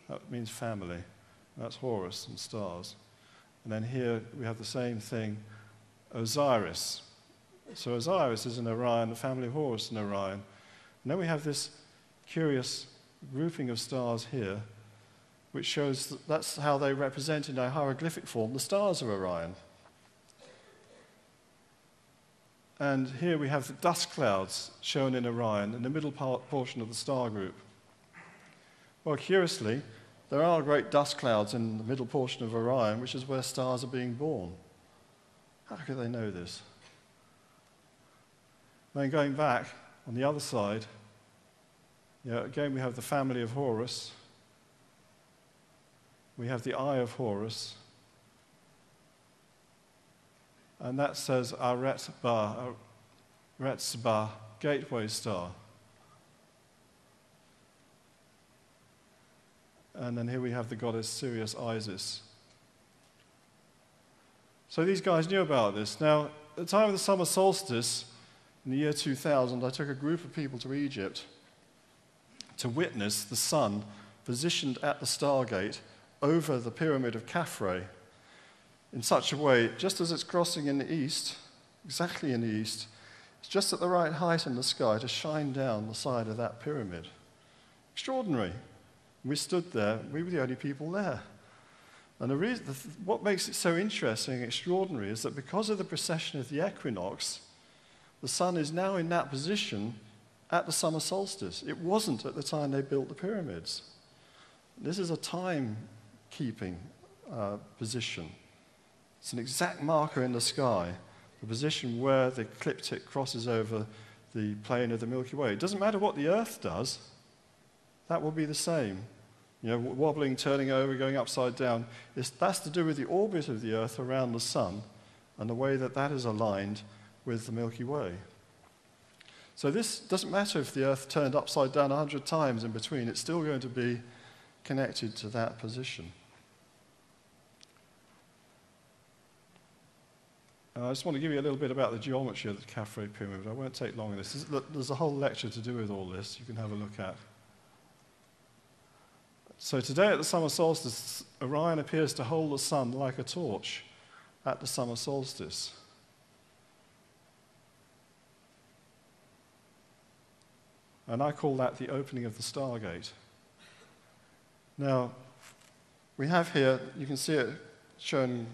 That means family. That's Horus and stars. And then here we have the same thing, Osiris. So Osiris is in Orion, the family of Horus in Orion. And then we have this curious grouping of stars here, which shows that that's how they represent in a hieroglyphic form the stars of Orion. And here we have the dust clouds shown in Orion in the middle portion of the star group. Well, curiously, there are great dust clouds in the middle portion of Orion, which is where stars are being born. How could they know this? Then going back on the other side, again we have the family of Horus. We have the eye of Horus. And that says Aretba, gateway star. And then here we have the goddess Sirius Isis. So these guys knew about this. Now, at the time of the summer solstice, in the year 2000, I took a group of people to Egypt to witness the sun positioned at the Stargate over the Pyramid of Khafre in such a way, just as it's crossing in the east, exactly in the east, it's just at the right height in the sky to shine down the side of that pyramid. Extraordinary. We stood there, we were the only people there. And what makes it so interesting and extraordinary is that because of the precession of the equinox, the sun is now in that position at the summer solstice. It wasn't at the time they built the pyramids. This is a time-keeping position. It's an exact marker in the sky, the position where the ecliptic crosses over the plane of the Milky Way. It doesn't matter what the Earth does, that will be the same. You know, wobbling, turning over, going upside down. That's to do with the orbit of the Earth around the sun and the way that that is aligned with the Milky Way. So this doesn't matter if the Earth turned upside down 100 times in between, it's still going to be connected to that position. I just want to give you a little bit about the geometry of the Khafre Pyramid. I won't take long on this. There's a whole lecture to do with all this you can have a look at. So today at the summer solstice, Orion appears to hold the sun like a torch at the summer solstice. And I call that the opening of the Stargate. Now, we have here, you can see it shown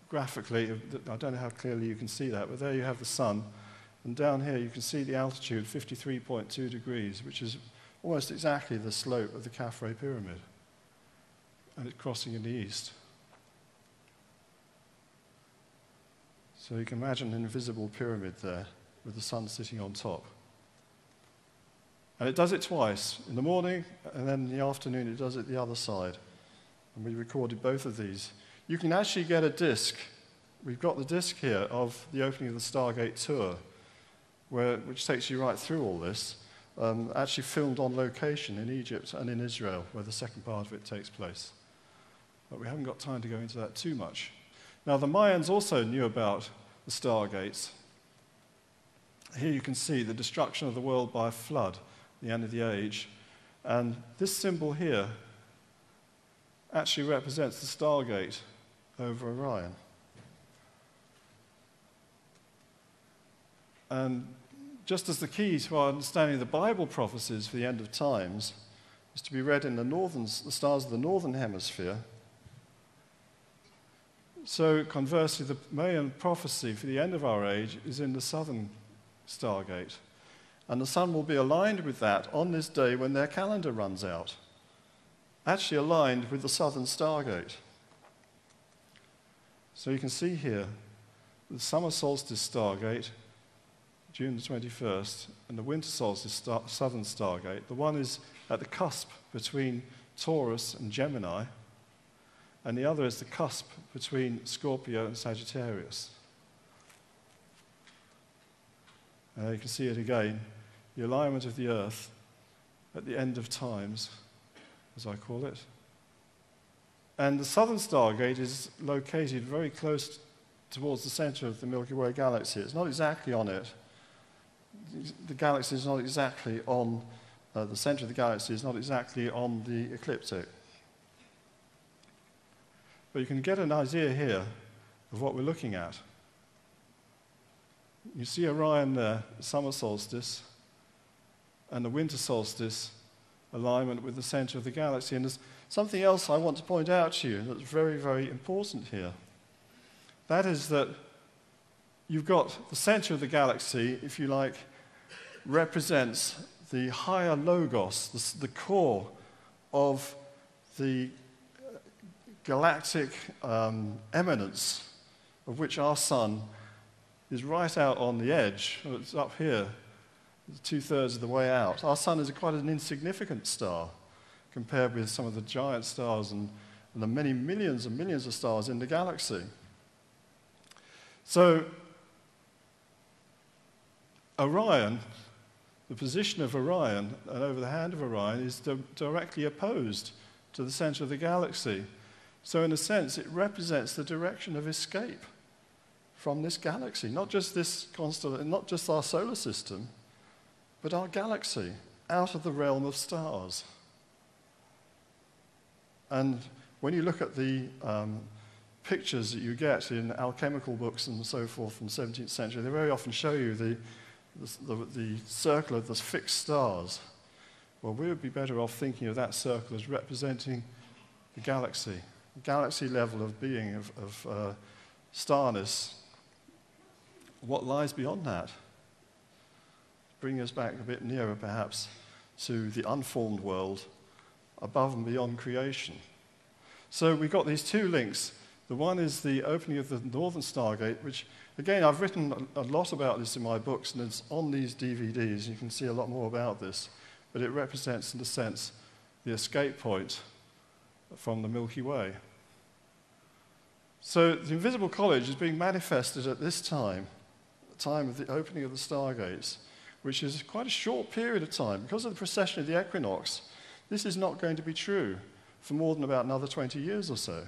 graphically. I don't know how clearly you can see that, but there you have the sun. And down here you can see the altitude, 53.2 degrees, which is almost exactly the slope of the Khafre Pyramid. And it's crossing in the east. So you can imagine an invisible pyramid there with the sun sitting on top. And it does it twice, in the morning, and then in the afternoon it does it the other side. And we recorded both of these. You can actually get a disc. We've got the disc here of the opening of the Stargate tour, which takes you right through all this, actually filmed on location in Egypt and in Israel, where the second part of it takes place. But we haven't got time to go into that too much. Now, the Mayans also knew about the Stargates. Here you can see the destruction of the world by a flood, the end of the age. And this symbol here actually represents the Stargate over Orion. And just as the key to our understanding of the Bible prophecies for the end of times is to be read in the stars of the northern hemisphere, so conversely, the Mayan prophecy for the end of our age is in the southern Stargate. And the sun will be aligned with that on this day when their calendar runs out, actually aligned with the southern Stargate. So you can see here the summer solstice Stargate, June the 21st, and the winter solstice southern Stargate. The one is at the cusp between Taurus and Gemini, and the other is the cusp between Scorpio and Sagittarius. You can see it again, the alignment of the Earth at the end of times, as I call it. And the southern Stargate is located very close towards the center of the Milky Way galaxy. It's not exactly on it. The galaxy is not exactly on, the center of the galaxy is not exactly on the ecliptic. But you can get an idea here of what we're looking at. You see Orion there, the summer solstice, and the winter solstice alignment with the center of the galaxy. And there's something else I want to point out to you that's very, very important here. That is that you've got the center of the galaxy, if you like, represents the higher logos, the core of the galactic eminence of which our sun is right out on the edge. It's up here, two-thirds of the way out. Our sun is quite an insignificant star compared with some of the giant stars and the many millions and millions of stars in the galaxy. So Orion, the position of Orion and over the hand of Orion is directly opposed to the center of the galaxy. So in a sense, it represents the direction of escape from this galaxy, not just this constellation, not just our solar system, but our galaxy, out of the realm of stars. And when you look at the pictures that you get in alchemical books and so forth from the 17th century, they very often show you the circle of the fixed stars. Well, we would be better off thinking of that circle as representing the galaxy level of being, of starness. What lies beyond that? Bring us back a bit nearer, perhaps, to the unformed world above and beyond creation. So we've got these two links. The one is the opening of the northern stargate, which, again, I've written a lot about this in my books, and it's on these DVDs. You can see a lot more about this. But it represents, in a sense, the escape point from the Milky Way. So the invisible college is being manifested at this time, the time of the opening of the stargates, which is quite a short period of time. Because of the precession of the equinox, this is not going to be true for more than about another 20 years or so.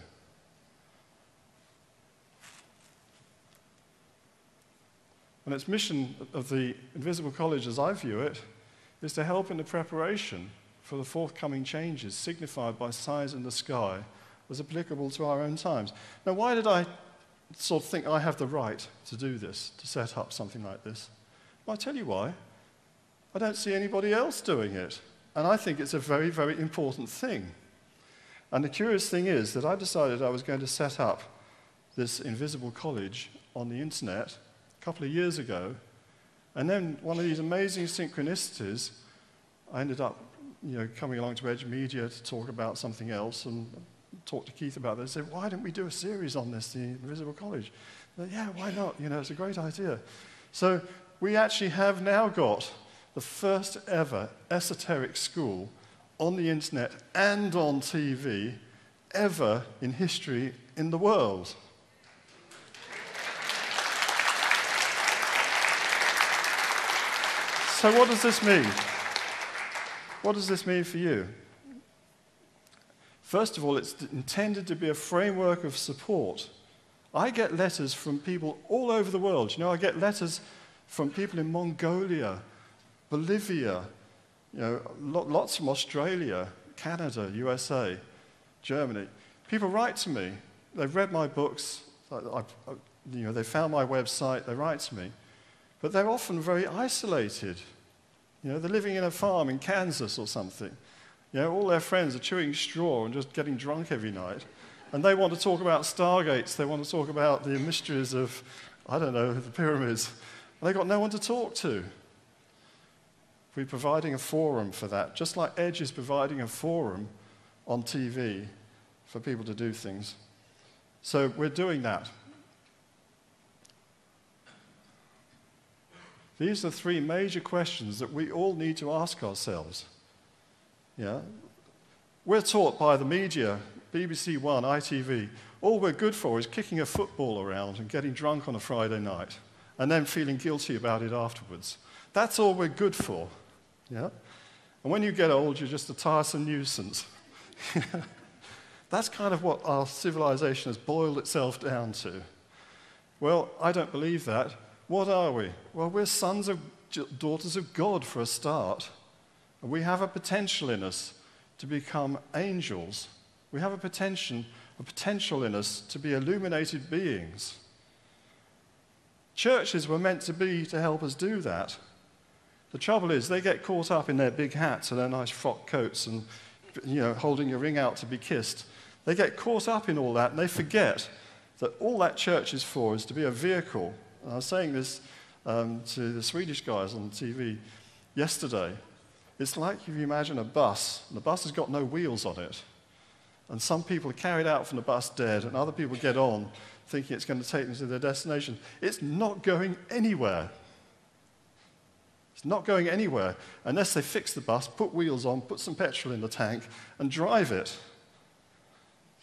And its mission of the invisible college, as I view it, is to help in the preparation for the forthcoming changes signified by signs in the sky as applicable to our own times. Now, why did I sort of think I have the right to do this, to set up something like this? Well, I'll tell you why. I don't see anybody else doing it, and I think it's a very, very important thing. And the curious thing is that I decided I was going to set up this invisible college on the internet a couple of years ago, and then one of these amazing synchronicities, I ended up coming along to Edge Media to talk about something else and talk to Keith about this. I said, why don't we do a series on this, the Invisible College? Said, yeah, why not? It's a great idea. So we actually have now got the first ever esoteric school on the internet and on TV ever in history in the world. So what does this mean? What does this mean for you? First of all, it's intended to be a framework of support. I get letters from people all over the world. I get letters from people in Mongolia, Bolivia, lots from Australia, Canada, USA, Germany. People write to me. They've read my books. They found my website. They write to me. But they're often very isolated. They're living in a farm in Kansas or something. All their friends are chewing straw and just getting drunk every night. And they want to talk about stargates. They want to talk about the mysteries of, the pyramids. And they've got no one to talk to. We're providing a forum for that, just like Edge is providing a forum on TV for people to do things. So we're doing that. These are three major questions that we all need to ask ourselves. We're taught by the media, BBC One, ITV, all we're good for is kicking a football around and getting drunk on a Friday night and then feeling guilty about it afterwards. That's all we're good for. And when you get old, you're just a tiresome nuisance. That's kind of what our civilization has boiled itself down to. Well, I don't believe that. What are we? Well, we're sons and daughters of God for a start. And we have a potential in us to become angels. We have a potential in us to be illuminated beings. Churches were meant to be to help us do that. The trouble is, they get caught up in their big hats and their nice frock coats and, holding your ring out to be kissed. They get caught up in all that, and they forget that all that church is for is to be a vehicle. And I was saying this to the Swedish guys on TV yesterday. It's like if you imagine a bus, and the bus has got no wheels on it. And some people are carried out from the bus dead, and other people get on thinking it's going to take them to their destination. It's not going anywhere. It's not going anywhere unless they fix the bus, put wheels on, put some petrol in the tank, and drive it.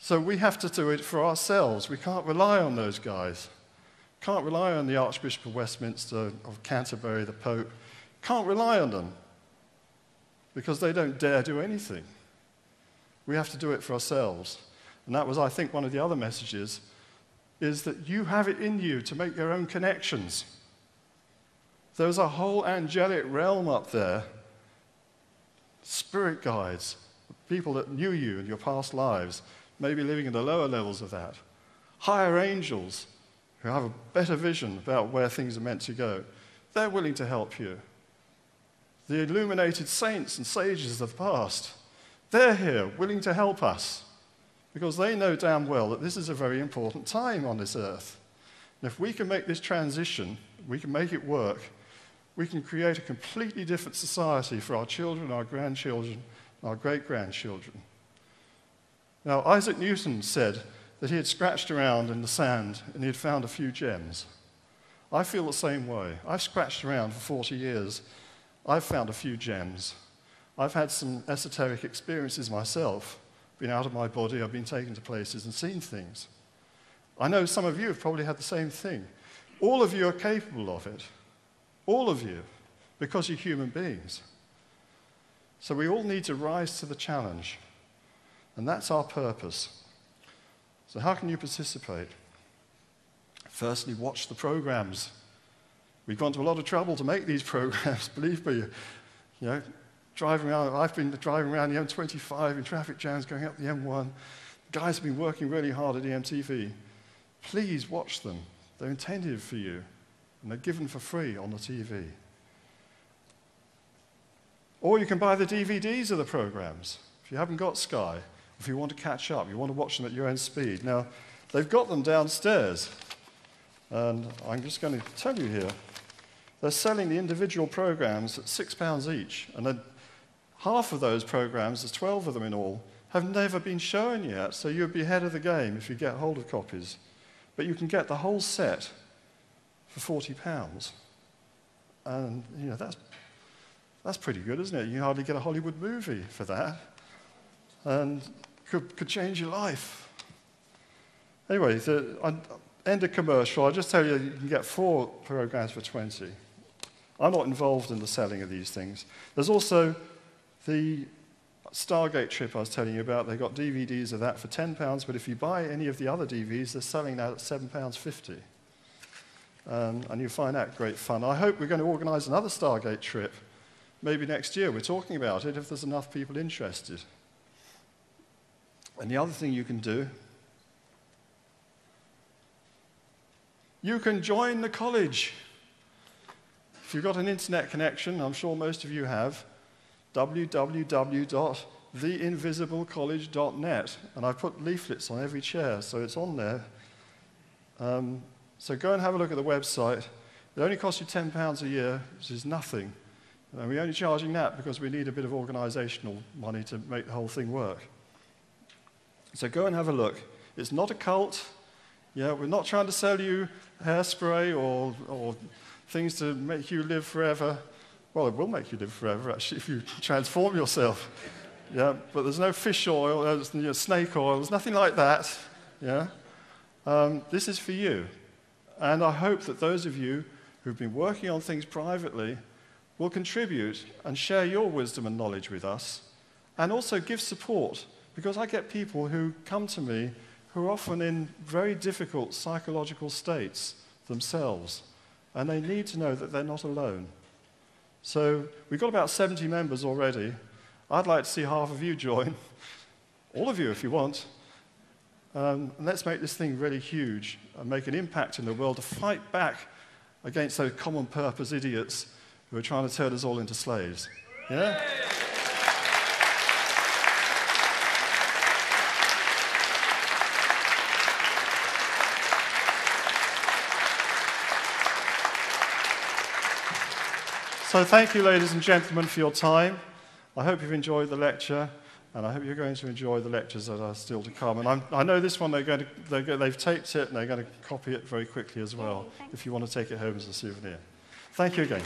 So we have to do it for ourselves. We can't rely on those guys. Can't rely on the Archbishop of Westminster, of Canterbury, the Pope. Can't rely on them because they don't dare do anything. We have to do it for ourselves. And that was, I think, one of the other messages, is that you have it in you to make your own connections. There's a whole angelic realm up there, spirit guides, people that knew you in your past lives, maybe living in the lower levels of that, higher angels who have a better vision about where things are meant to go. They're willing to help you. The illuminated saints and sages of the past, they're here willing to help us because they know damn well that this is a very important time on this earth. And if we can make this transition, we can make it work, we can create a completely different society for our children, our grandchildren, and our great-grandchildren. Now, Isaac Newton said that he had scratched around in the sand and he had found a few gems. I feel the same way. I've scratched around for 40 years. I've found a few gems. I've had some esoteric experiences myself. Been out of my body, I've been taken to places and seen things. I know some of you have probably had the same thing. All of you are capable of it. All of you, because you're human beings. So we all need to rise to the challenge. And that's our purpose. So how can you participate? Firstly, watch the programs. We've gone to a lot of trouble to make these programs, believe me. You know, driving around, I've been driving around the M25 in traffic jams going up the M1. Guys have been working really hard at EMTV. Please watch them. They're intended for you, and they're given for free on the TV. Or you can buy the DVDs of the programs. If you haven't got Sky, if you want to catch up, you want to watch them at your own speed. Now, they've got them downstairs, and I'm just going to tell you here. They're selling the individual programs at £6 each, and then half of those programs, there's 12 of them in all, have never been shown yet, so you'd be ahead of the game if you get hold of copies. But you can get the whole set for £40. And, you know, that's pretty good, isn't it? You hardly get a Hollywood movie for that. And could change your life. Anyway, I end a commercial. I'll just tell you can get 4 programs for 20. I'm not involved in the selling of these things. There's also the Stargate trip I was telling you about. They got DVDs of that for £10, but if you buy any of the other DVDs, they're selling that at £7.50. And you find that great fun. I hope we're going to organize another Stargate trip, maybe next year. We're talking about it if there's enough people interested. And the other thing you can do, you can join the college. If you've got an internet connection, I'm sure most of you have, www.theinvisiblecollege.net. And I've put leaflets on every chair, so it's on there. So go and have a look at the website. It only costs you £10 a year, which is nothing. And we're only charging that because we need a bit of organizational money to make the whole thing work. So go and have a look. It's not a cult. Yeah, we're not trying to sell you hairspray or things to make you live forever. Well, it will make you live forever, actually, if you transform yourself. Yeah, but there's no fish oil, there's snake oil, there's nothing like that. Yeah, this is for you. And I hope that those of you who've been working on things privately will contribute and share your wisdom and knowledge with us, and also give support. Because I get people who come to me who are often in very difficult psychological states themselves, and they need to know that they're not alone. So we've got about 70 members already. I'd like to see half of you join, all of you if you want. And let's make this thing really huge and make an impact in the world to fight back against those common purpose idiots who are trying to turn us all into slaves. Yeah? So thank you, ladies and gentlemen, for your time. I hope you've enjoyed the lecture, and I hope you're going to enjoy the lectures that are still to come. And I know this one, they've taped it, and they're going to copy it very quickly as well, if you want to take it home as a souvenir. Thank you again.